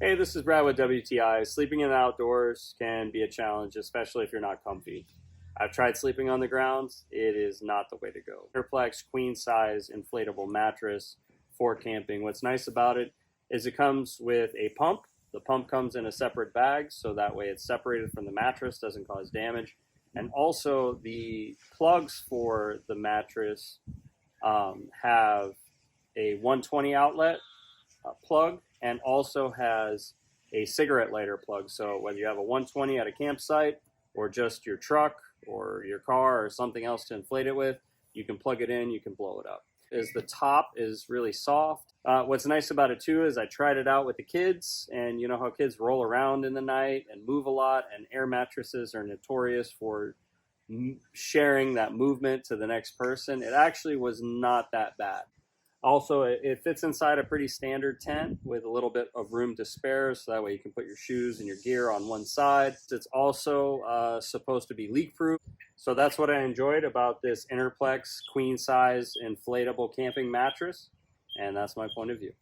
Hey, this is Brad with WTI. Sleeping in the outdoors can be a challenge, especially if you're not comfy. I've tried sleeping on the ground. It is not the way to go. EnerPlex queen size inflatable mattress for camping. What's nice about it is it comes with a pump. The pump comes in a separate bag, so that way it's separated from the mattress, doesn't cause damage. And also the plugs for the mattress have a 120 outlet plug, and also has a cigarette lighter plug. So whether you have a 120 at a campsite or just your truck or your car or something else to inflate it with, you can plug it in, you can blow it up. The top is really soft. What's nice about it too is I tried it out with the kids, and you know how kids roll around in the night and move a lot, and air mattresses are notorious for sharing that movement to the next person. It actually was not that bad. Also, it fits inside a pretty standard tent with a little bit of room to spare, so that way you can put your shoes and your gear on one side. It's also supposed to be leak-proof. So that's what I enjoyed about this EnerPlex queen size inflatable camping mattress, and that's my point of view.